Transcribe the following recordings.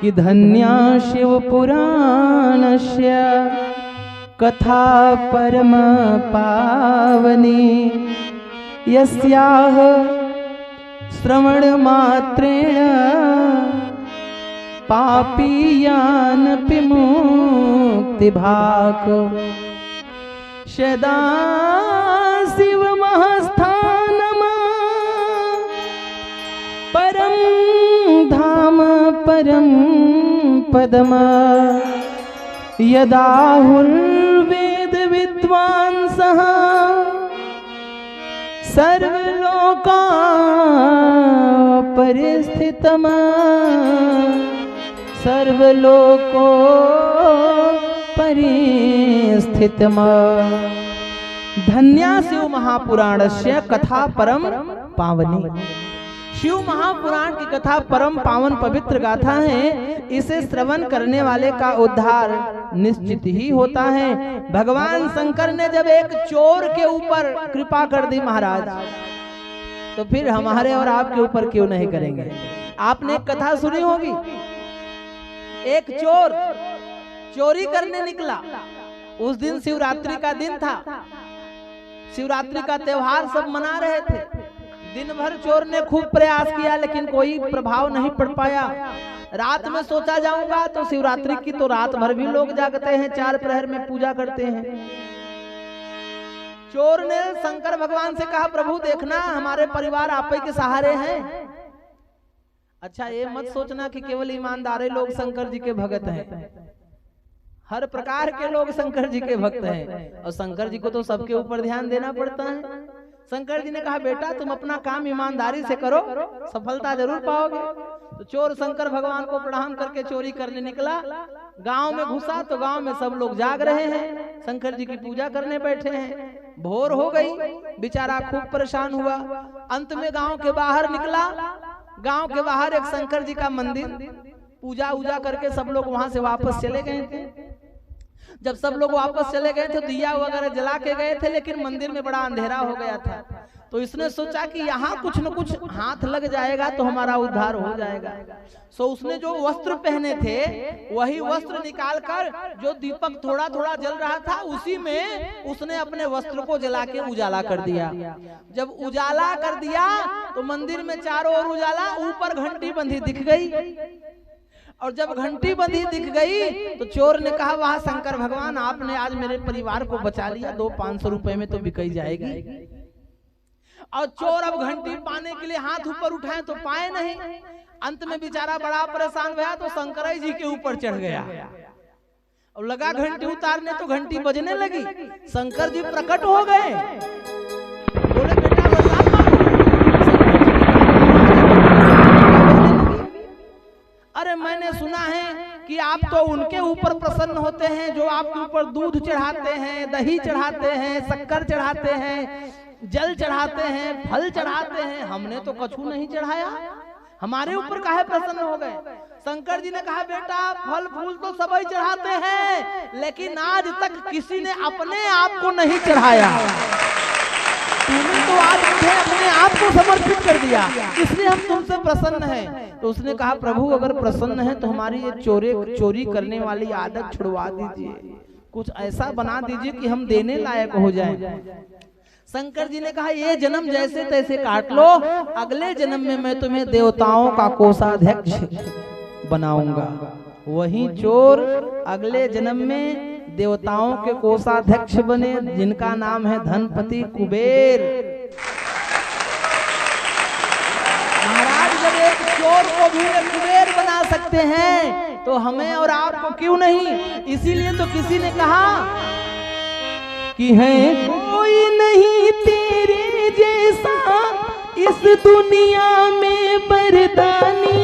कि धन्या शिव पुराणस्य कथा परम पावनी यस्याह श्रवण मात्रेण पापीयानपि मुक्तिभाक् सदा शिव महस्थानम् परम धाम परम पदम यदाहुर्वेद विद्वांसः सर्वलोका परिस्थितम् सर्वलोको परिस्थितम्। धन्या शिव महापुराणस्य कथा परम पावनी। शिव महापुराण की कथा परम पावन पवित्र गाथा है। इसे श्रवण करने वाले का उद्धार निश्चित ही होता है। भगवान शंकर ने जब एक चोर के ऊपर कृपा कर दी महाराज, तो फिर हमारे और आपके ऊपर क्यों नहीं करेंगे। आपने एक कथा सुनी होगी, एक चोर चोरी करने निकला। उस दिन शिवरात्रि का दिन था। शिवरात्रि का त्योहार सब मना रहे थे। दिन भर चोर ने खूब प्रयास किया लेकिन कोई प्रभाव नहीं पड़ पाया। रात में सोचा जाऊंगा तो शिवरात्रि की तो रात भर भी लोग जागते हैं, 4 प्रहर में पूजा करते हैं। चोर ने शंकर भगवान से कहा, प्रभु देखना हमारे परिवार आप ही के सहारे हैं। अच्छा ये मत सोचना कि केवल ईमानदार लोग शंकर जी के भक्त हैं। हर प्रकार के लोग शंकर जी के भक्त हैं और शंकर जी को तो सबके ऊपर ध्यान देना पड़ता है। शंकर जी ने कहा, बेटा तुम अपना काम ईमानदारी से करो, सफलता जरूर पाओगे। तो चोर शंकर भगवान को प्रणाम करके चोरी करने निकला। गांव में घुसा तो गांव में सब लोग जाग रहे हैं, शंकर जी की पूजा करने बैठे हैं। भोर हो गई, बेचारा खूब परेशान हुआ। अंत में गांव के बाहर निकला। गांव के बाहर एक शंकर जी का मंदिर, पूजा उजा करके सब लोग वहां से वापस चले गए थे। जब सब लोग वापस चले गए थे, दिया वगैरह जला के गए थे, लेकिन मंदिर में बड़ा अंधेरा हो गया था। तो इसने सोचा कि यहाँ कुछ न कुछ हाथ लग जाएगा तो हमारा उद्धार हो जाएगा। सो उसने जो वस्त्र पहने थे वही वस्त्र निकालकर, जो दीपक थोड़ा थोड़ा जल रहा था उसी में उसने अपने वस्त्र को जला के उजाला कर दिया। जब उजाला कर दिया तो मंदिर में चारों ओर उजाला, ऊपर घंटी बंधी दिख गई। और जब घंटी बंधी दिख गई तो चोर ने कहा, वाह शंकर भगवान, आपने आज मेरे परिवार को बचा लिया, 200-500 रुपए में तो बिकाई जाएगी। और चोर अब घंटी पाने के लिए हाथ ऊपर उठाए तो पाए नहीं। अंत में बेचारा बड़ा परेशान हुआ तो शंकर जी के ऊपर चढ़ गया और लगा घंटी उतारने, तो घंटी बजने लगी। शंकर जी प्रकट हो गए, बोले बेटा अरे मैंने सुना है कि आप तो उनके ऊपर प्रसन्न होते हैं जो आपके ऊपर दूध चढ़ाते हैं, दही चढ़ाते हैं, शक्कर चढ़ाते हैं, जल चढ़ाते हैं, फल चढ़ाते हैं। हमने तो कछु नहीं चढ़ाया, हमारे ऊपर काहे प्रसन्न हो गए। शंकर जी ने कहा, बेटा फल फूल तो सभी चढ़ाते हैं, लेकिन आज तक किसी ने अपने आप को नहीं चढ़ाया। तूने तो आज मुझे अपने आप को समर्पित कर दिया, इसलिए हम तुमसे प्रसन्न हैं। तो उसने कहा, प्रभु अगर प्रसन्न है तो हमारी ये चोरी करने वाली आदत छुड़वा दीजिए, कुछ ऐसा बना दीजिए कि हम देने लायक हो जाएं। शंकर जी ने कहा, ये जन्म जैसे तैसे काट लो, अगले जन्म में मैं तुम्हें देवताओं का कोषाध्यक्ष बनाऊंगा। वही चोर अगले जन्म में देवताओं के कोषाध्यक्ष बने, जिनका नाम है धनपति कुबेर। महाराज जब एक चोर को भी कुबेर बना सकते हैं तो हमें और आपको क्यों नहीं। इसीलिए तो किसी ने कहा कि है कोई नहीं तेरे जैसा इस दुनिया में बरदानी,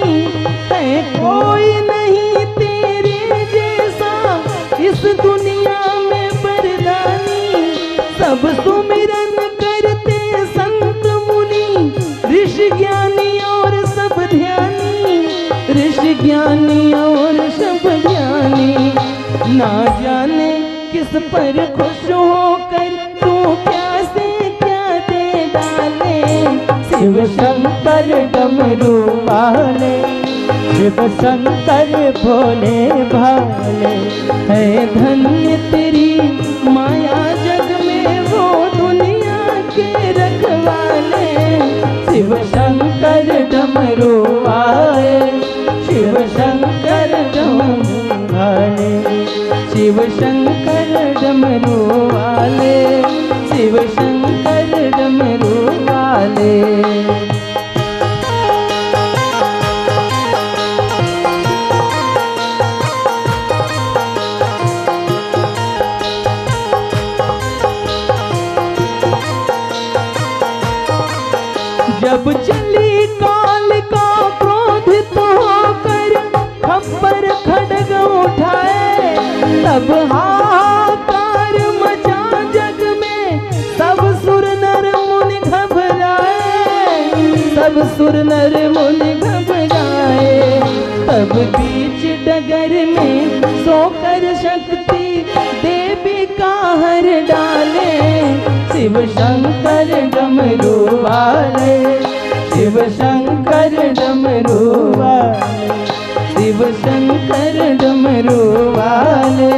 है कोई नहीं तेरे जैसा इस दुनिया में बरदानी। सब सुमिरन करते संत मुनि, ऋषि ज्ञानी और सब ध्यानी, ऋषि ज्ञानी और सब ध्यानी। ना जाने किस पर खुश होकर तू क्या से क्या दे डाले, शिव शंकर डमरू वाले। शिव शंकर भोले भाले, है धन्य तेरी माया जग में वो दुनिया के रखवाले। शिव शंकर डमरू वाले, शिव शंकर डमरू वाले, शिव शंकर डमरू वाले, शिव शंकर डमरू वाले। जब चली काल का क्रोधित होकर खप्पर खड्ग उठाए, तब हाहाकार मचा जग में, सब सुर नर मुनि घबराए, सब सुर नर मुनि घबराए। तब बीच डगर में सोकर शक्ति देवी का हर डाले, शिव शंकर डमरू वाले, शिव शंकर डमरू वाले, शिव शंकर डमरू वाले,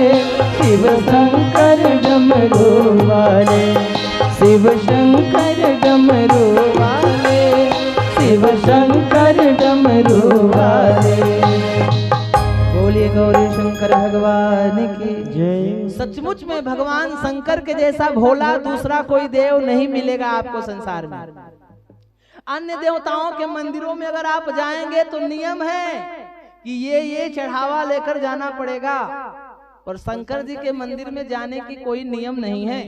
शिव शंकर डमरू वाले, शिव शंकर डमरू वाले, शिव शंकर डमरू वाले। बोलिए गौरी शंकर भगवान की जय। सचमुच में भगवान शंकर के जैसा भोला दूसरा कोई देव नहीं मिलेगा आपको संसार में। अन्य देवताओं के मंदिरों में अगर आप जाएंगे तो नियम है कि ये चढ़ावा लेकर जाना पड़ेगा, और शंकर जी के मंदिर में जाने की कोई नियम नहीं है।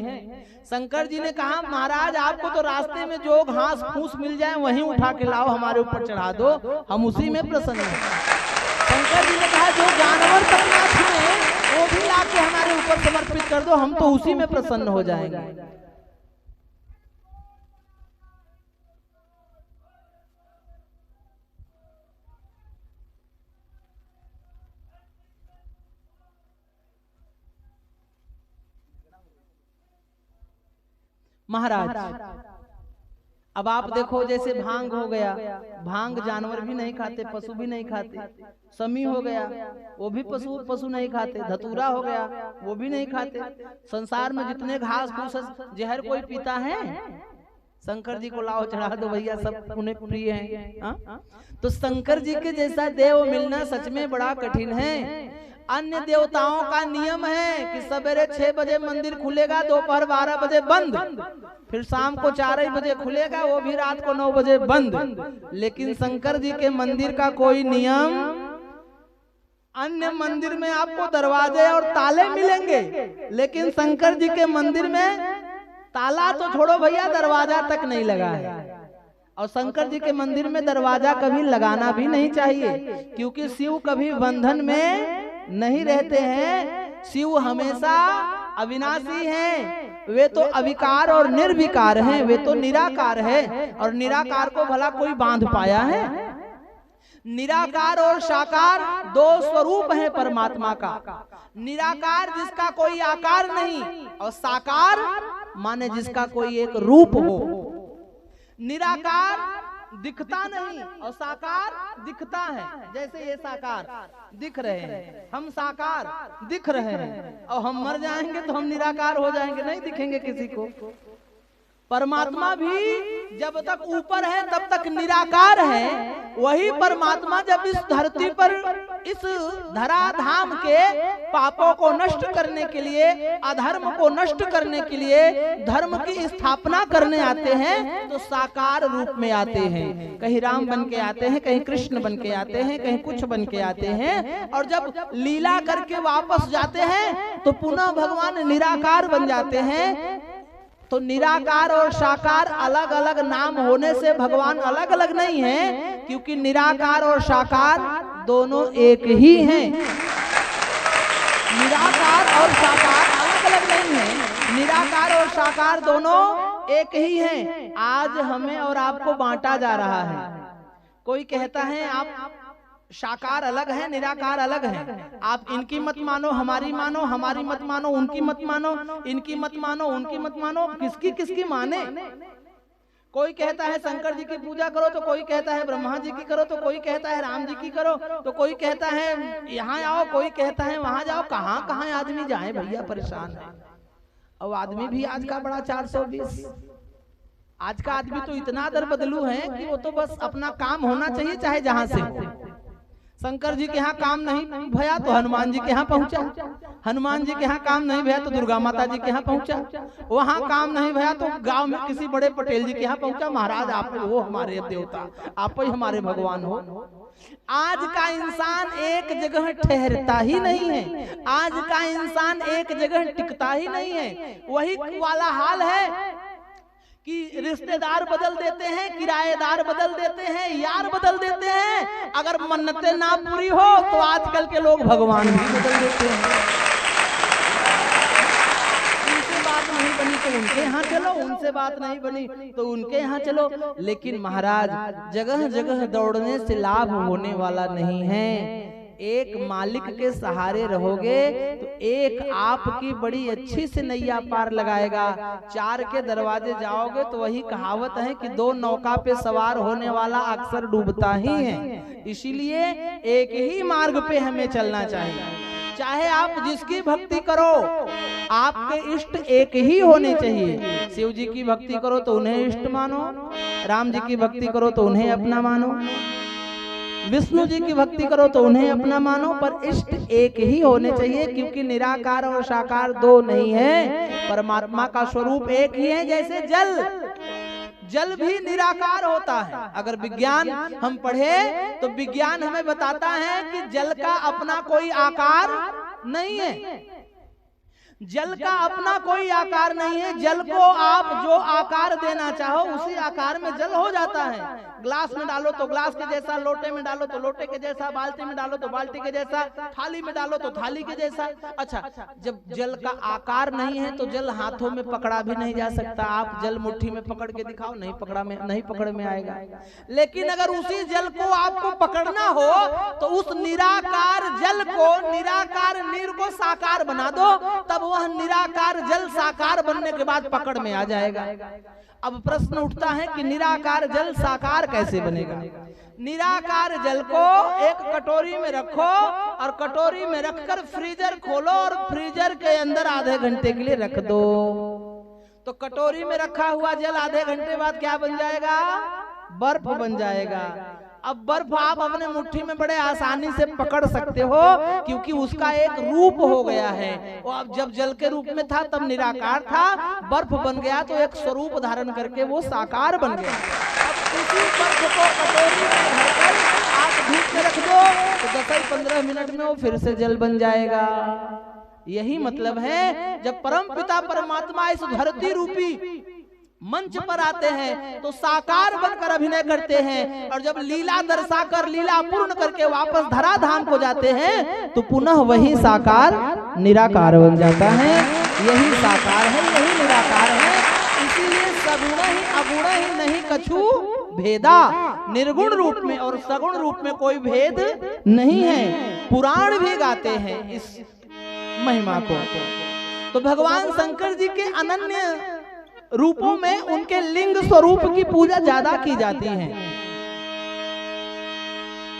शंकर जी ने कहा महाराज आपको तो रास्ते में जो घास फूस मिल जाए वहीं उठा के लाओ, हमारे ऊपर चढ़ा दो, हम उसी में प्रसन्न हैं। शंकर जी ने कहा जो जानवर तक ना छुए वो भी लाके हमारे ऊपर समर्पित कर दो, हम तो उसी में प्रसन्न हो जाएंगे। महाराज अब आप देखो जैसे भांग हो गया, भांग जानवर भी नहीं खाते, पशु भी नहीं खाते। समी हो गया वो भी पशु नहीं खाते। धतूरा हो गया वो भी नहीं खाते। संसार में जितने घास फूस जहर कोई पीता है, शंकर जी को लाओ चढ़ा दो भैया, सब उन्हें प्रिय हैं। तो शंकर जी के जैसा देव मिलना सच में बड़ा कठिन है। अन्य देवताओं का नियम है कि सवेरे 6 बजे मंदिर खुलेगा, दोपहर 12 बजे बंद, फिर शाम को 4 बजे खुलेगा, वो भी रात को 9 बजे बंद। लेकिन शंकर जी के मंदिर का कोई नियम, अन्य मंदिर में आपको दरवाजे और ताले मिलेंगे, लेकिन शंकर जी के मंदिर में ताला तो छोड़ो भैया, दरवाजा तक नहीं लगा है। और शंकर जी के मंदिर में दरवाजा कभी लगाना भी नहीं चाहिए, क्योंकि शिव कभी बंधन में नहीं रहते हैं। शिव हमेशा अविनाशी हैं, वे तो अविकार और निर्विकार हैं, वे तो निराकार है। और निराकार को भला कोई बांध पाया है? निराकार और साकार दो स्वरूप है परमात्मा का। निराकार जिसका कोई आकार नहीं, और साकार माने जिसका कोई एक रूप हो। निराकार दिखता नहीं और साकार दिखता है। जैसे ये साकार दिख रहे हैं, हम साकार दिख रहे हैं, और हम मर जाएंगे तो हम निराकार हो जाएंगे, नहीं दिखेंगे किसी को। परमात्मा भी जब तक ऊपर है तब तक निराकार है। वही परमात्मा जब इस धरती पर, इस धराधाम के पापों को नष्ट करने के लिए, अधर्म को नष्ट करने के लिए धर्म की स्थापना करने आते हैं, तो साकार रूप में आते हैं। कहीं राम बन के आते हैं, कहीं कृष्ण बन के आते हैं, कहीं कुछ बन के आते हैं, और जब लीला करके वापस जाते हैं तो पुनः भगवान निराकार बन जाते हैं। तो निराकार और साकार अलग अलग नाम होने से भगवान अलग अलग नहीं है, क्योंकि निराकार और साकार दोनों एक ही हैं। निराकार और साकार अलग अलग नहीं है, निराकार और साकार दोनों एक ही हैं। आज हमें और आपको बांटा जा रहा है। कोई कहता है आप साकार अलग है, निराकार अलग है, आप इनकी मत मानो, हमारी मानो, हमारी मत मानो, उनकी मत मानो, इनकी मत मानो, उनकी मत मानो, किसकी किसकी माने? कोई कहता है शंकर जी की पूजा करो, तो कोई कहता है ब्रह्मा जी की करो, तो कोई कहता है राम जी की करो, तो कोई कहता है यहाँ आओ, कोई कहता है वहां जाओ। कहाँ कहाँ आदमी जाए भैया, परेशान है। और आदमी भी आज का बड़ा 420। आज का आदमी तो इतना दर बदलू है कि वो तो बस अपना काम होना चाहिए चाहे जहां से हो। शंकर जी के यहाँ काम नहीं भया तो हनुमान जी के यहाँ पहुंचा, हनुमान जी के यहाँ काम नहीं भया तो दुर्गा माता जी के यहाँ पहुंचा, वहां काम नहीं भया तो गांव में किसी बड़े पटेल जी के यहाँ पहुंचा। महाराज आप वो हमारे देवता, आप ही हमारे भगवान हो। आज का इंसान एक जगह ठहरता ही नहीं है, आज का इंसान एक जगह टिकता ही नहीं है। वही वाला हाल है कि रिश्तेदार बदल देते हैं, किराएदार बदल देते हैं, यार बदल देते हैं। अगर मन्नतें ना पूरी हो तो आजकल के लोग भगवान भी बदल देते हैं। उनसे बात नहीं बनी तो उनके यहाँ चलो, उनसे बात नहीं बनी तो उनके यहाँ चलो। लेकिन महाराज जगह जगह दौड़ने से लाभ होने वाला नहीं है। एक मालिक के सहारे रहोगे तो एक आपकी बड़ी अच्छी से नैया पार लगाएगा। चार के दरवाजे जाओगे तो वही कहावत है कि दो नौका पे सवार होने वाला अक्सर डूबता ही है। इसीलिए एक ही मार्ग पे हमें चलना चाहिए। चाहे आप जिसकी भक्ति करो, आपके इष्ट एक ही होने चाहिए। शिव जी की भक्ति करो तो उन्हें इष्ट मानो, राम जी की भक्ति करो तो उन्हें अपना मानो, विष्णु जी की भक्ति करो तो उन्हें अपना मानो, पर इष्ट एक ही होने चाहिए। क्योंकि निराकार और साकार दो नहीं है, परमात्मा का स्वरूप एक ही है। जैसे जल भी निराकार होता है। अगर विज्ञान हम पढ़े तो विज्ञान हमें बताता है कि जल का अपना कोई आकार नहीं है, जल का अपना कोई आकार नहीं है। जल को आप जो आकार देना चाहो उसी आकार में जल हो जाता है। ग्लास में डालो तो ग्लास के जैसा, लोटे में डालो तो लोटे के जैसा, बाल्टी में डालो तो बाल्टी के जैसा, थाली में डालो तो थाली के जैसा। अच्छा, जब जल का आकार नहीं है तो जल हाथों में पकड़ा भी नहीं जा सकता। आप जल मुट्ठी में पकड़ के दिखाओ, नहीं पकड़ में आएगा। लेकिन अगर उसी जल को आपको पकड़ना हो तो उस निराकार जल को, निराकार नीर को साकार बना दो, तब वह निराकार जल साकार बनने के बाद पकड़ में आ जाएगा। अब प्रश्न उठता है कि निराकार जल साकार कैसे बनेगा? निराकार जल को एक कटोरी में रखो और कटोरी में रखकर फ्रीजर खोलो और फ्रीजर के अंदर आधे घंटे के लिए रख दो, तो कटोरी में रखा हुआ जल आधे घंटे बाद क्या बन जाएगा? बर्फ बन जाएगा। अब बर्फ आप अपने मुट्ठी में बड़े आसानी से पकड़ सकते हो क्योंकि उसका एक रूप हो गया है। वो अब जब जल के रूप में था तब निराकार था, बर्फ बन गया तो एक स्वरूप धारण करके वो साकार बन गया। अब उसी बर्फ को कटोरी में भरकर आप धूप में रख दो तो 10-15 मिनट में वो फिर से जल बन जाएगा। यही मतलब है जब परमपिता परमात्मा इस धरती रूपी मंच पर आते हैं तो साकार बनकर अभिनय करते हैं, और जब लीला दर्शाकर, लीला पूर्ण करके वापस धराधाम को जाते हैं तो पुनः वही साकार निराकार बन जाता है। यही साकार है, यही निराकार है। इसीलिए सगुण ही अगुण ही नहीं कछु भेदा, निर्गुण रूप में और सगुण रूप में कोई भेद नहीं है। पुराण भी गाते हैं इस महिमा को। तो भगवान शंकर जी के अनन्य रूपों में उनके लिंग स्वरूप की पूजा ज्यादा की जाती है,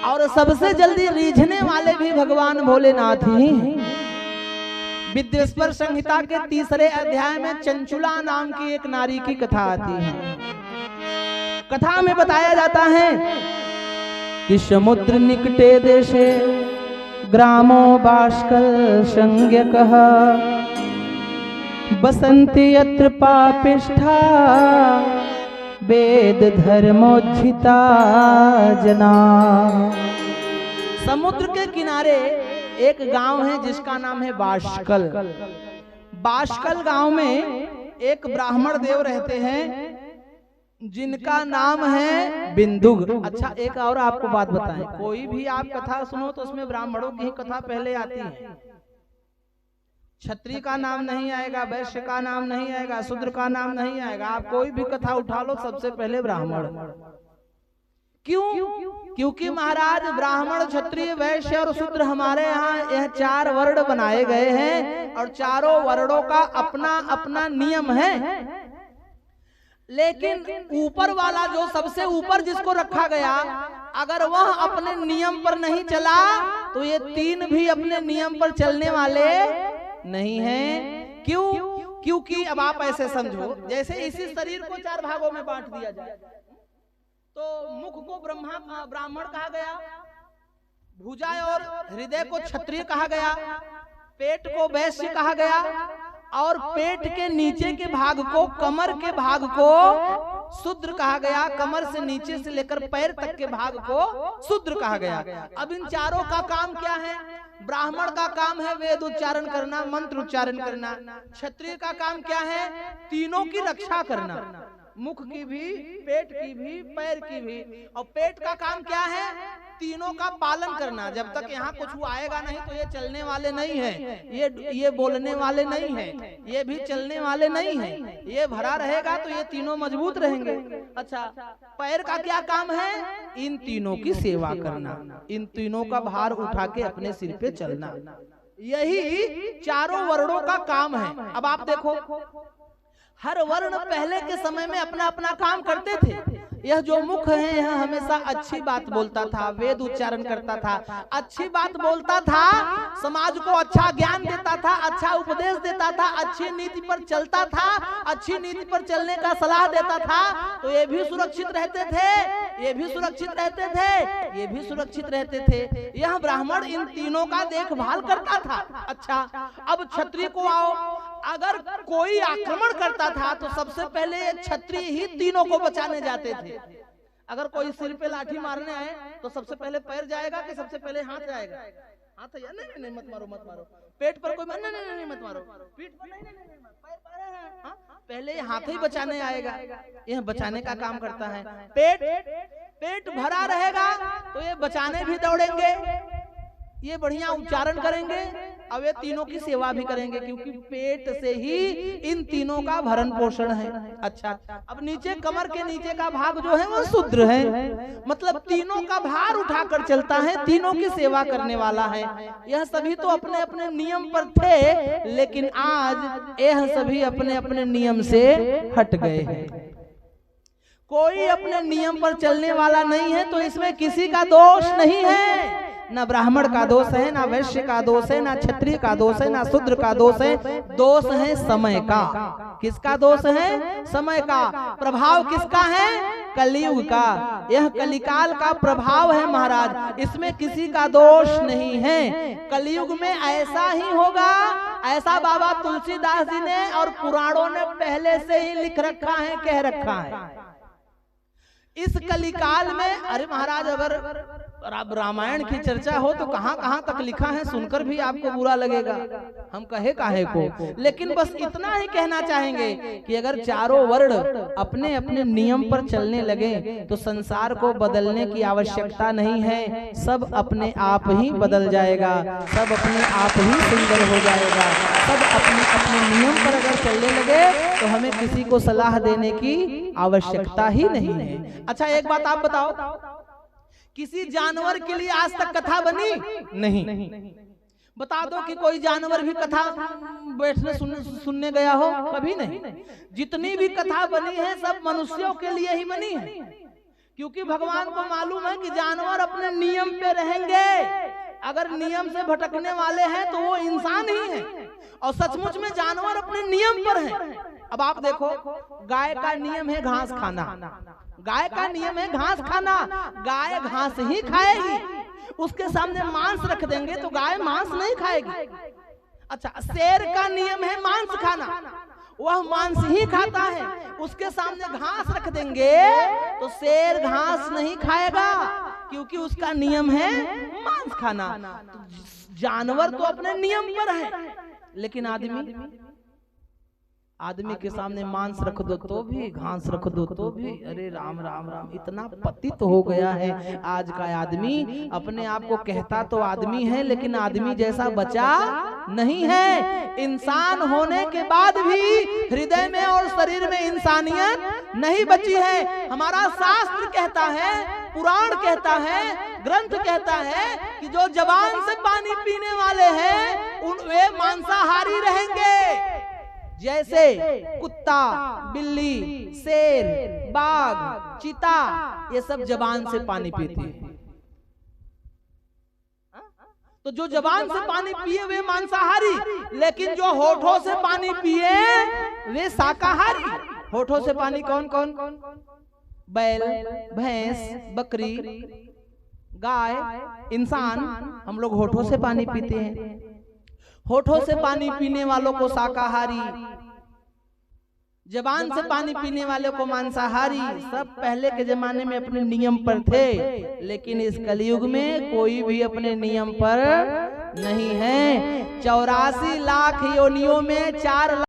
और सबसे जल्दी रीझने वाले भी भगवान भोलेनाथ ही हैं। विद्येश्वर संहिता के 3रे अध्याय में चंचुला नाम की एक नारी की कथा आती है। कथा में बताया जाता है कि समुद्र निकटे देशे ग्रामो बाष्कल संज्ञकः बसंति यत्र पापिष्ठा वेद धर्मोज्झिता जना। समुद्र के किनारे एक गांव है जिसका नाम है बाष्कल। बाष्कल गांव में एक ब्राह्मण देव रहते हैं जिनका नाम है बिंदुग। अच्छा, एक और आपको बात बताएं, कोई भी आप कथा सुनो तो उसमें ब्राह्मणों की कथा पहले आती है। क्षत्रिय का नाम नहीं आएगा, वैश्य का नाम नहीं आएगा, शूद्र का नाम नहीं आएगा। आप कोई भी कथा उठा लो सबसे पहले ब्राह्मण। क्यों? क्योंकि महाराज ब्राह्मण, क्षत्रिय, वैश्य और शूद्र हमारे यहाँ यह 4 वर्ण बनाए गए हैं और चारों वर्णों का अपना अपना नियम है। लेकिन ऊपर वाला जो सबसे ऊपर जिसको रखा गया, अगर वह अपने नियम पर नहीं चला तो ये तीन भी अपने नियम पर चलने वाले नहीं हैं। क्यों? क्योंकि अब आप ऐसे समझो, जैसे इसी शरीर को 4 भागों में बांट दिया जाए तो मुख को ब्राह्मण कहा गया, भुजा और हृदय को क्षत्रिय कहा गया, पेट को वैश्य कहा गया, और पेट के नीचे के भाग को, कमर के भाग को शूद्र कहा गया, कमर से नीचे से लेकर पैर तक के भाग को शूद्र कहा गया। अब इन चारों का काम क्या है? ब्राह्मण का काम है वेद उच्चारण करना, मंत्र उच्चारण करना। क्षत्रिय का काम क्या है? तीनों की रक्षा करना, मुख की भी, पेट की भी, पैर की भी। और पेट का काम क्या है? तीनों का पालन करना। जब तक यहाँ कुछ आएगा नहीं तो ये चलने वाले नहीं है, ये बोलने वाले नहीं है, ये भी चलने वाले नहीं है। ये भरा रहेगा तो ये तीनों मजबूत रहेंगे। अच्छा, पैर का क्या काम है? इन तीनों की सेवा करना, इन तीनों का भार उठा के अपने सिर पे चलना। यही चारों वर्णों का काम है। अब आप देखो, हर वर्ण पहले के समय में अपना अपना काम करते थे। यह जो मुख है यह हमेशा अच्छी बात बोलता था, वेद उच्चारण करता था, अच्छी बात बोलता था, समाज को अच्छा ज्ञान देता था, अच्छा उपदेश देता था, अच्छी नीति पर चलता था, अच्छी नीति पर चलने का सलाह देता था। तो ये भी सुरक्षित रहते थे, ये भी सुरक्षित रहते थे, ये भी सुरक्षित रहते थे। यह ब्राह्मण इन तीनों का देखभाल करता था। अच्छा, अब क्षत्रिय को आओ, अगर कोई आक्रमण करता था तो सबसे पहले क्षत्रिय ही तीनों को बचाने जाते थे। अगर कोई सिर पे लाठी मारने आए तो सबसे पहले पैर जाएगा कि सबसे पहले हाथ जाएगा? हाथ है, नहीं नहीं मत मारो, मत मारो। पेट पर कोई नहीं नहीं नहीं मत मारो, पीठ पर नहीं नहीं नहीं, पैर हाँ, पहले हाथ ही बचाने आएगा। यह बचाने का काम करता है। पेट भरा रहेगा तो ये बचाने भी दौड़ेंगे, ये बढ़िया उच्चारण करेंगे, अब ये तीनों की सेवा भी करेंगे, क्योंकि पेट से ही इन तीनों का भरण पोषण है। अच्छा, अब नीचे कमर के नीचे का भाग जो है वो शूद्र है, मतलब तीनों का भार उठाकर चलता है, तीनों की सेवा करने वाला है। यह सभी तो अपने अपने नियम पर थे, लेकिन आज यह सभी अपने अपने नियम से हट गए हैं। कोई अपने नियम पर चलने वाला नहीं है, तो इसमें किसी का दोष नहीं है। ना ब्राह्मण का दोष है, ना वैश्य का दोष है, ना क्षत्रिय का दोष है, ना शूद्र का दोष है। दोष है समय का। किसका दोष है? समय का। प्रभाव किसका है? कलयुग का। यह कलिकाल का प्रभाव है महाराज, इसमें किसी का दोष नहीं है। कलयुग में ऐसा ही होगा, ऐसा बाबा तुलसीदास जी ने और पुराणों ने पहले से ही लिख रखा है, कह रखा है। इस कलिकाल में, अरे महाराज अगर रामायण की चर्चा हो तो कहां कहां तक लिखा है, सुनकर भी आपको बुरा लगेगा, हम कहे काहे को। लेकिन बस इतना ही कहना चाहेंगे कि अगर चारों वर्ण अपने अपने नियम पर चलने लगे तो संसार को बदलने की आवश्यकता नहीं है, सब अपने आप ही बदल जाएगा, सब अपने आप ही सुंदर हो जाएगा। सब अपने अपने नियम पर अगर चलने लगे तो हमें किसी को सलाह देने की आवश्यकता ही नहीं है। अच्छा, एक बात आप बताओ, किसी जानवर के लिए आज तक कथा बनी? नहीं। बता दो कि कोई जानवर भी कथा बैठने सुनने गया हो? कभी नहीं। जितनी भी कथा बनी है सब मनुष्यों के लिए ही बनी है, क्योंकि भगवान को मालूम है कि जानवर अपने नियम पे रहेंगे। अगर नियम से भटकने वाले हैं तो वो इंसान ही है, और सचमुच में जानवर अपने नियम पर हैं। अब आप देखो, गाय का नियम है घास खाना, गाय का नियम है घास खाना, गाय घास ही खाएगी। उसके सामने मांस रख देंगे तो गाय मांस नहीं खाएगी। अच्छा, शेर का नियम है मांस खाना, वह मांस ही खाता है। उसके सामने घास रख देंगे तो शेर घास नहीं खाएगा, क्योंकि उसका नियम है मांस खाना। जानवर तो अपने नियम पर है, लेकिन आदमी के सामने मांस रख दो तो भी, घास रख दो तो भी, अरे राम राम राम, इतना पतित हो गया है आज का आदमी। अपने आप को कहता तो आदमी है, लेकिन आदमी जैसा बचा नहीं है। इंसान होने के बाद भी हृदय में और शरीर में इंसानियत नहीं बची है। हमारा शास्त्र कहता है, पुराण कहता है, ग्रंथ कहता है कि जो जबान से पानी पीने वाले हैं वे मांसाहारी रहेंगे, जैसे कुत्ता, बिल्ली, शेर, बाघ, चीता, ये सब जबान से पानी पीते हैं। तो जो जबान से पानी पिए वे मांसाहारी, लेकिन जो होठों से पानी पिए वे शाकाहारी। होठों से पानी कौन कौन? बैल, भैंस, बकरी, गाय, इंसान, हम लोग होठों से पानी पीते हैं। होठों से पानी पीने वालों को शाकाहारी, जबान से पानी पीने वाले को मांसाहारी। सब पहले के जमाने में अपने नियम पर थे, लेकिन इस कलयुग में कोई भी अपने नियम पर नहीं है। 84 लाख योनियों में 4